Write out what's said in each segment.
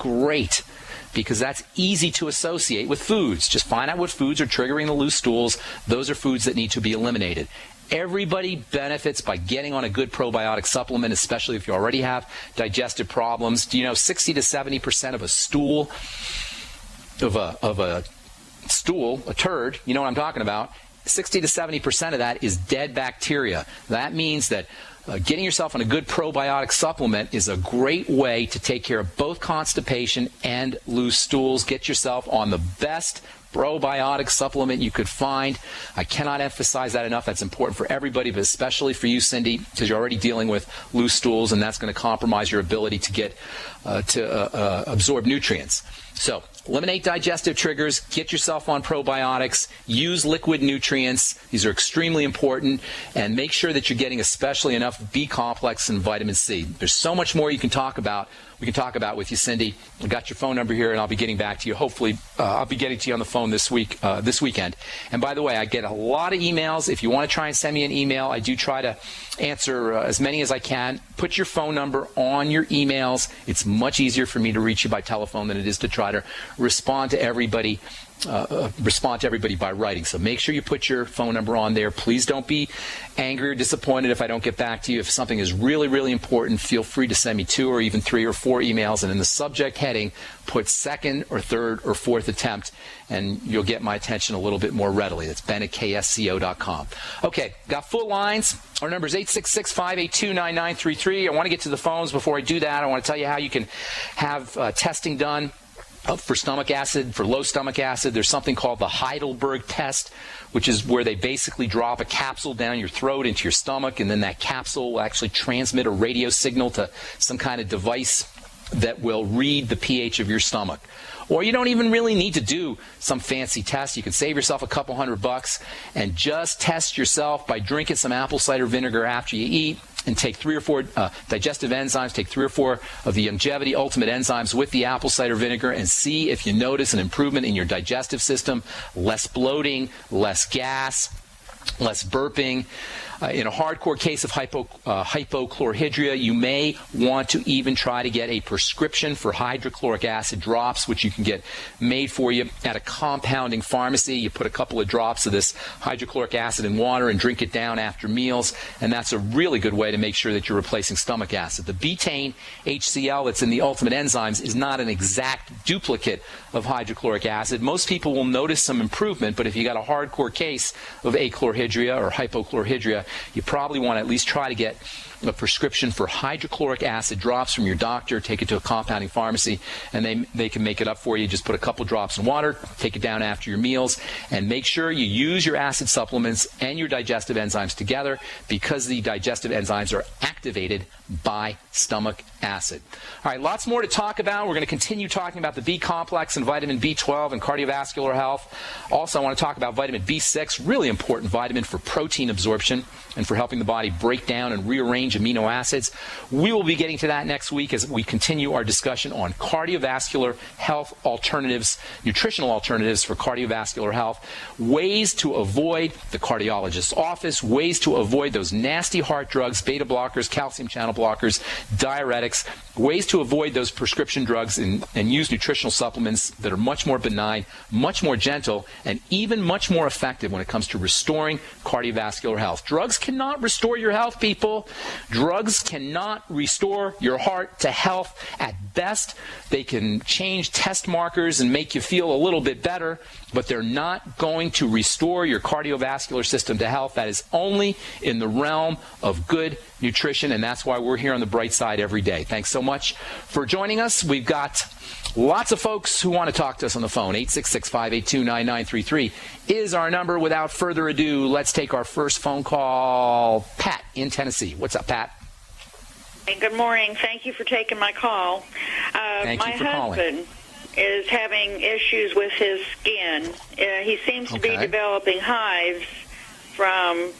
great, because that's easy to associate with foods. Just find out what foods are triggering the loose stools. Those are foods that need to be eliminated. Everybody benefits by getting on a good probiotic supplement, especially if you already have digestive problems. Do you know 60 to 70% of a stool, a turd, you know what I'm talking about, 60 to 70% of that is dead bacteria. That means that getting yourself on a good probiotic supplement is a great way to take care of both constipation and loose stools. Get yourself on the best probiotic supplement you could find. I cannot emphasize that enough. That's important for everybody, but especially for you, Cindy, because you're already dealing with loose stools, and that's going to compromise your ability to get absorb nutrients. So eliminate digestive triggers, get yourself on probiotics, use liquid nutrients. These are extremely important, and make sure that you're getting especially enough B complex and vitamin C. There's so much more you can talk about. We can talk about with you, Cindy. I got your phone number here, and I'll be getting back to you. Hopefully, I'll be getting to you on the phone this weekend. And by the way, I get a lot of emails. If you want to try and send me an email, I do try to answer as many as I can. Put your phone number on your emails. It's much easier for me to reach you by telephone than it is to try to respond to everybody by writing. So make sure you put your phone number on there. Please don't be angry or disappointed if I don't get back to you. If something is really, really important, feel free to send me 2 or even 3 or 4 emails, and in the subject heading, put second or third or fourth attempt, and you'll get my attention a little bit more readily. That's ben@ksco.com. Okay, got full lines. Our number is 866-582-9933. I want to get to the phones. Before I do that, I want to tell you how you can have testing done for stomach acid, for low stomach acid. There's something called the Heidelberg test, which is where they basically drop a capsule down your throat into your stomach, and then that capsule will actually transmit a radio signal to some kind of device that will read the pH of your stomach. Or you don't even really need to do some fancy test. You can save yourself a couple $100 and just test yourself by drinking some apple cider vinegar after you eat, and take 3 or 4 digestive enzymes, take 3 or 4 of the Longevity Ultimate enzymes with the apple cider vinegar, and see if you notice an improvement in your digestive system, less bloating, less gas, less burping. In a hardcore case of hypochlorhydria, you may want to even try to get a prescription for hydrochloric acid drops, which you can get made for you at a compounding pharmacy. You put a couple of drops of this hydrochloric acid in water and drink it down after meals, and that's a really good way to make sure that you're replacing stomach acid. The betaine HCl that's in the Ultimate Enzymes is not an exact duplicate of hydrochloric acid. Most people will notice some improvement, but if you got a hardcore case of achlorhydria or hypochlorhydria, you probably want to at least try to get a prescription for hydrochloric acid drops from your doctor. Take it to a compounding pharmacy, and they can make it up for you. Just put a couple drops in water, take it down after your meals, and make sure you use your acid supplements and your digestive enzymes together, because the digestive enzymes are activated by stomach acid. All right, lots more to talk about. We're going to continue talking about the B complex and vitamin B12 and cardiovascular health. Also, I want to talk about vitamin B6, really important vitamin for protein absorption and for helping the body break down and rearrange amino acids. We will be getting to that next week as we continue our discussion on cardiovascular health alternatives, nutritional alternatives for cardiovascular health, ways to avoid the cardiologist's office, ways to avoid those nasty heart drugs, beta blockers, calcium channel blockers, diuretics, ways to avoid those prescription drugs and use nutritional supplements that are much more benign, much more gentle, and even much more effective when it comes to restoring cardiovascular health. Drugs cannot restore your health, people. Drugs cannot restore your heart to health. At best, they can change test markers and make you feel a little bit better, but they're not going to restore your cardiovascular system to health. That is only in the realm of good nutrition, and that's why we're here on the bright side every day. Thanks so much for joining us. We've got lots of folks who want to talk to us on the phone. 866-582-9933 is our number. Without further ado, let's take our first phone call. Pat in Tennessee. What's up, Pat? Hey, good morning. Thank you for taking my call. Thank you for calling. My husband is having issues with his skin. He seems to be developing hives from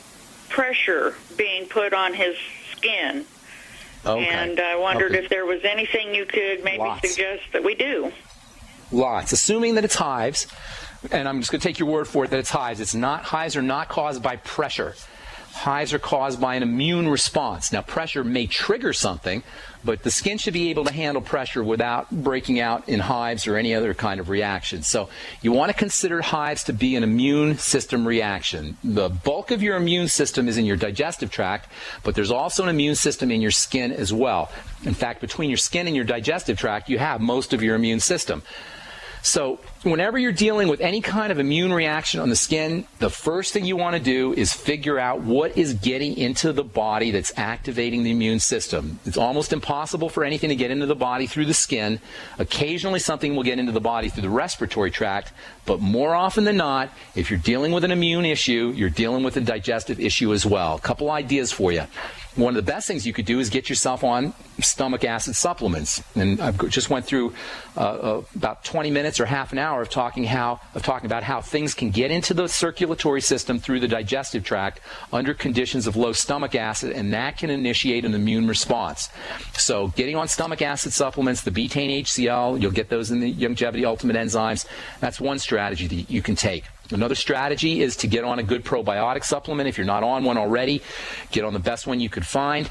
pressure being put on his skin. And I wondered if there was anything you could maybe suggest that we do. Lots. Assuming that it's hives, and I'm just going to take your word for it that it's hives. Hives are not caused by pressure. Hives are caused by an immune response. Now, pressure may trigger something, but the skin should be able to handle pressure without breaking out in hives or any other kind of reaction. So you want to consider hives to be an immune system reaction. The bulk of your immune system is in your digestive tract, but there's also an immune system in your skin as well. In fact, between your skin and your digestive tract, you have most of your immune system. So whenever you're dealing with any kind of immune reaction on the skin, the first thing you want to do is figure out what is getting into the body that's activating the immune system. It's almost impossible for anything to get into the body through the skin. Occasionally something will get into the body through the respiratory tract, but more often than not, if you're dealing with an immune issue, you're dealing with a digestive issue as well. A couple ideas for you. One of the best things you could do is get yourself on stomach acid supplements. And I just went through about 20 minutes or half an hour of talking about how things can get into the circulatory system through the digestive tract under conditions of low stomach acid, and that can initiate an immune response. So getting on stomach acid supplements, the betaine HCl, you'll get those in the Longevity Ultimate Enzymes. That's one strategy that you can take. Another strategy is to get on a good probiotic supplement. If you're not on one already, get on the best one you could find,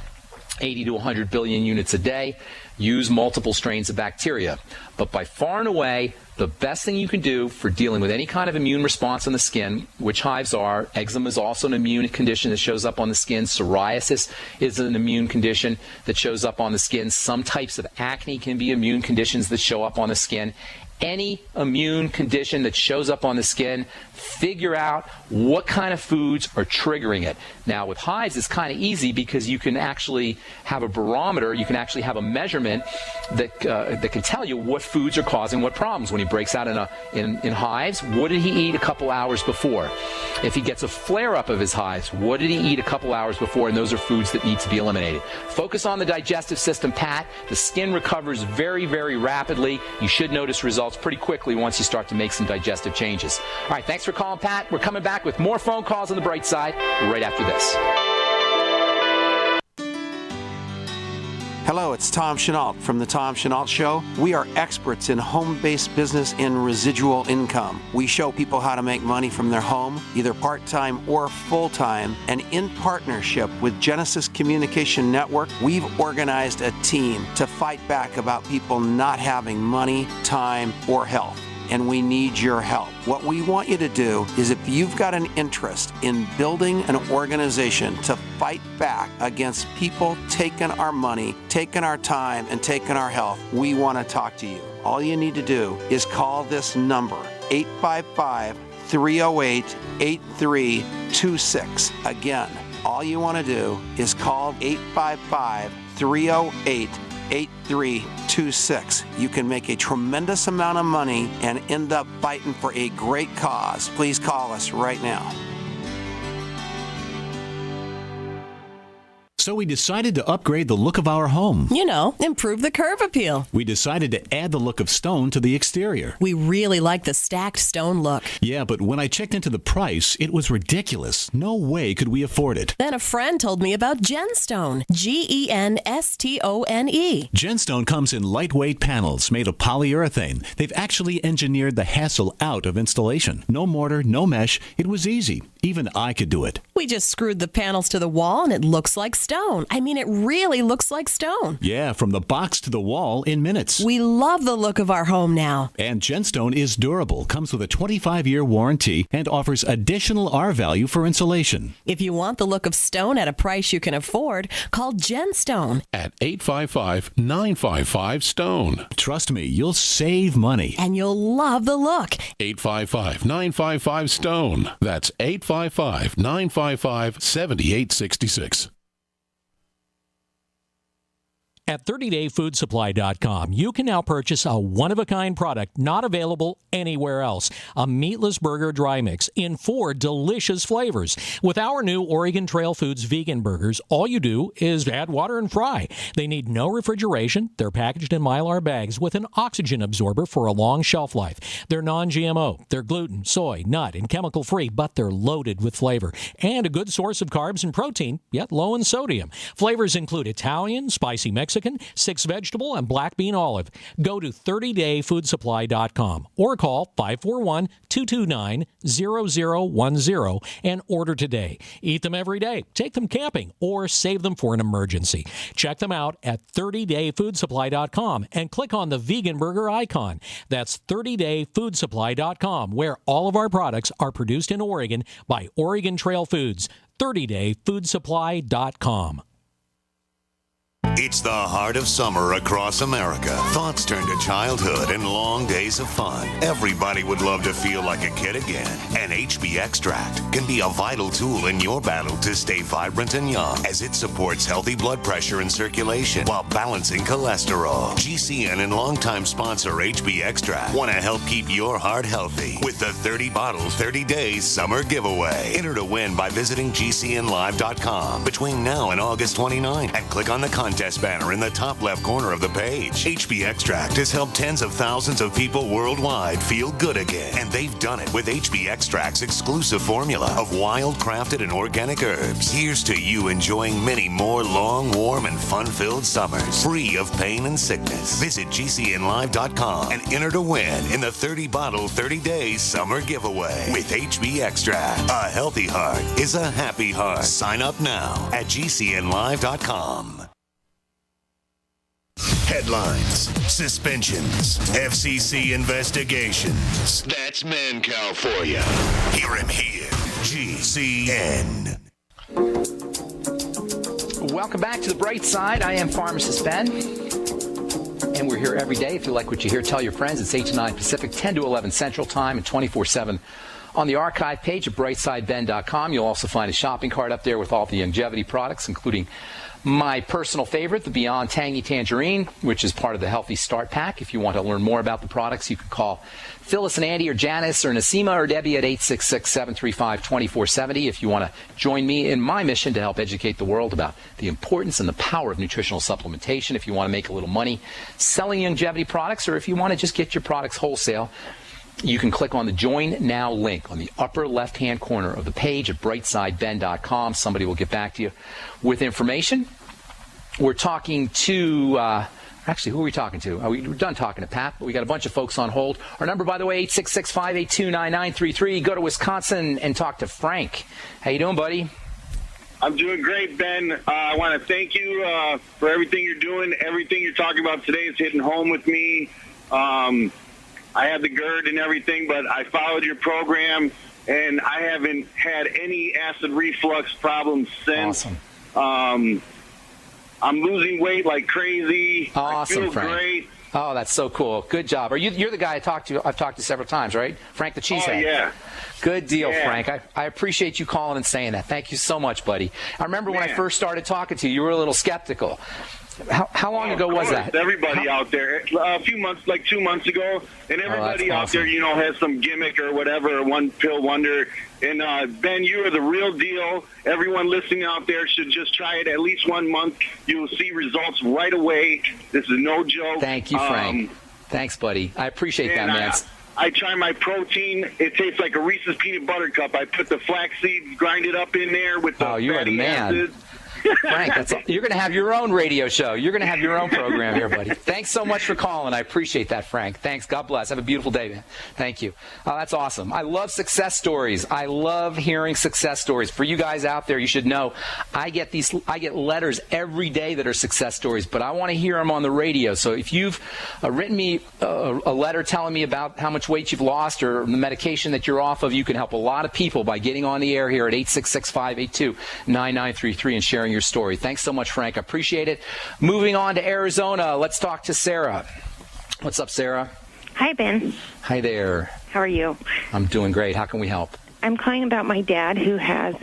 80 to 100 billion units a day. Use multiple strains of bacteria. But by far and away, the best thing you can do for dealing with any kind of immune response on the skin, which hives are, eczema is also an immune condition that shows up on the skin. Psoriasis is an immune condition that shows up on the skin. Some types of acne can be immune conditions that show up on the skin. Any immune condition that shows up on the skin, figure out what kind of foods are triggering it. Now, with hives, it's kind of easy because you can actually have a barometer, you can actually have a measurement that can tell you what foods are causing what problems. When he breaks out in hives, what did he eat a couple hours before? If he gets a flare-up of his hives, what did he eat a couple hours before? And those are foods that need to be eliminated. Focus on the digestive system, Pat. The skin recovers very, very rapidly. You should notice results pretty quickly once you start to make some digestive changes. All right, thanks for calling, Pat. We're coming back with more phone calls on the bright side right after this. Hello, it's Tom Chenault from The Tom Chenault Show. We are experts in home-based business and residual income. We show people how to make money from their home, either part-time or full-time, and in partnership with Genesis Communication Network, we've organized a team to fight back about people not having money, time, or health. And we need your help. What we want you to do is, if you've got an interest in building an organization to fight back against people taking our money, taking our time, and taking our health, we want to talk to you. All you need to do is call this number, 855-308-8326. Again, all you want to do is call 855-308-8326. You can make a tremendous amount of money and end up fighting for a great cause. Please call us right now. So we decided to upgrade the look of our home. You know, improve the curb appeal. We decided to add the look of stone to the exterior. We really like the stacked stone look. Yeah, but when I checked into the price, it was ridiculous. No way could we afford it. Then a friend told me about Genstone. Genstone. Genstone comes in lightweight panels made of polyurethane. They've actually engineered the hassle out of installation. No mortar, no mesh. It was easy. Even I could do it. We just screwed the panels to the wall and it looks like stone. I mean, it really looks like stone. Yeah, from the box to the wall in minutes. We love the look of our home now. And Genstone is durable, comes with a 25-year warranty, and offers additional R value for insulation. If you want the look of stone at a price you can afford, call Genstone at 855-955-STONE. Trust me, you'll save money. And you'll love the look. 855-955-STONE. That's 855-955-7866. At 30dayfoodsupply.com, you can now purchase a one-of-a-kind product not available anywhere else. A meatless burger dry mix in 4 delicious flavors. With our new Oregon Trail Foods vegan burgers, all you do is add water and fry. They need no refrigeration. They're packaged in Mylar bags with an oxygen absorber for a long shelf life. They're non-GMO. They're gluten, soy, nut, and chemical-free, but they're loaded with flavor. And a good source of carbs and protein, yet low in sodium. Flavors include Italian, spicy Mexican, Mexican, 6 vegetable, and black bean olive. Go to 30dayfoodsupply.com or call 541-229-0010 and order today. Eat them every day, take them camping, or save them for an emergency. Check them out at 30dayfoodsupply.com and click on the vegan burger icon. That's 30dayfoodsupply.com, where all of our products are produced in Oregon by Oregon Trail Foods. 30dayfoodsupply.com. It's the heart of summer across America. Thoughts turn to childhood and long days of fun. Everybody would love to feel like a kid again. And HB Extract can be a vital tool in your battle to stay vibrant and young, as it supports healthy blood pressure and circulation while balancing cholesterol. GCN and longtime sponsor HB Extract want to help keep your heart healthy with the 30-bottle 30-day summer giveaway. Enter to win by visiting GCNlive.com between now and August 29 and click on the contest banner in the top left corner of the page. HB Extract has helped tens of thousands of people worldwide feel good again, and they've done it with HB Extract's exclusive formula of wild crafted and organic herbs. Here's to you enjoying many more long, warm, and fun-filled summers, free of pain and sickness. Visit GCNlive.com and enter to win in the 30-bottle 30-day summer giveaway with HB Extract. A healthy heart is a happy heart. Sign up now at GCNlive.com. Headlines, suspensions, FCC investigations. That's Mancow for you. Hear him here. GCN. Welcome back to the bright side. I am Pharmacist Ben. And we're here every day. If you like what you hear, tell your friends. It's 8 to 9 Pacific, 10 to 11 Central Time, and 24/7 on the archive page at brightsideben.com. You'll also find a shopping cart up there with all the longevity products, including my personal favorite, the Beyond Tangy Tangerine, which is part of the Healthy Start Pack. If you want to learn more about the products, you can call Phyllis and Andy or Janice or Nasima or Debbie at 866-735-2470 if you want to join me in my mission to help educate the world about the importance and the power of nutritional supplementation. If you want to make a little money selling longevity products, or if you want to just get your products wholesale, you can click on the Join Now link on the upper left-hand corner of the page at brightsideben.com. Somebody will get back to you with information. We're talking to, actually, who are we talking to? We're done talking to Pat, but we got a bunch of folks on hold. Our number, by the way, 866-582-9933. Go to Wisconsin and talk to Frank. How you doing, buddy? I'm doing great, Ben. I want to thank you for everything you're doing. Everything you're talking about today is hitting home with me. I had the GERD and everything, but I followed your program, and I haven't had any acid reflux problems since. Awesome. I'm losing weight like crazy. Awesome, I feel Frank. great. Oh, that's so cool. Good job. You're the guy I've talked to several times, right? Frank the Cheesehead. Oh, yeah. Good deal, Yeah. Frank. I appreciate you calling and saying that. Thank you so much, buddy. I remember when I first started talking to you, you were a little skeptical. How long ago was that? Everybody out there, a few months, like 2 months ago, and everybody out there, has some gimmick or whatever, one pill wonder. And Ben, you are the real deal. Everyone listening out there should just try it at least 1 month. You will see results right away. This is no joke. Thank you, Frank. Thanks, buddy. I appreciate that, man. I try my protein. It tastes like a Reese's peanut butter cup. I put the flax seeds, grind it up in there with the fatty acids. Frank, you're going to have your own radio show. You're going to have your own program here, buddy. Thanks so much for calling. I appreciate that, Frank. Thanks. God bless. Have a beautiful day, man. Thank you. Oh, that's awesome. I love success stories. I love hearing success stories. For you guys out there, you should know I get letters every day that are success stories, but I want to hear them on the radio. So if you've written me a letter telling me about how much weight you've lost or the medication that you're off of, you can help a lot of people by getting on the air here at 866-582-9933 and sharing your story. Thanks so much, Frank. I appreciate it. Moving on to Arizona, let's talk to Sarah. What's up, Sarah? Hi, Ben. Hi there. How are you? I'm doing great. How can we help? I'm calling about my dad who has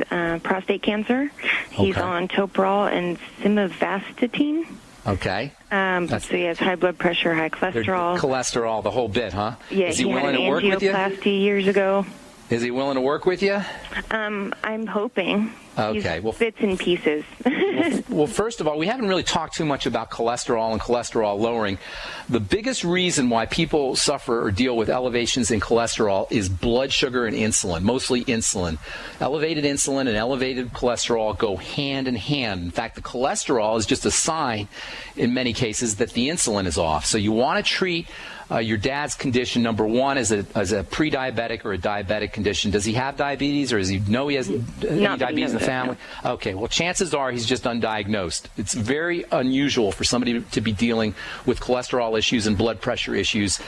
prostate cancer. He's on Toprol and simvastatin. Okay. So he has high blood pressure, high cholesterol. Cholesterol, the whole bit, huh? Yeah, Is he willing had an to work with you? angioplasty years ago. Is he willing to work with you? I'm hoping. Okay. Well, bits and pieces. well, first of all, we haven't really talked too much about cholesterol and cholesterol lowering. The biggest reason why people suffer or deal with elevations in cholesterol is blood sugar and insulin, mostly insulin. Elevated insulin and elevated cholesterol go hand in hand. In fact, the cholesterol is just a sign in many cases that the insulin is off. So you want to treat your dad's condition, number one, as a pre-diabetic or a diabetic condition. Does he have diabetes, or does he know he has any diabetes in the family? No. Okay, well, chances are he's just undiagnosed. It's very unusual for somebody to be dealing with cholesterol issues and blood pressure issues.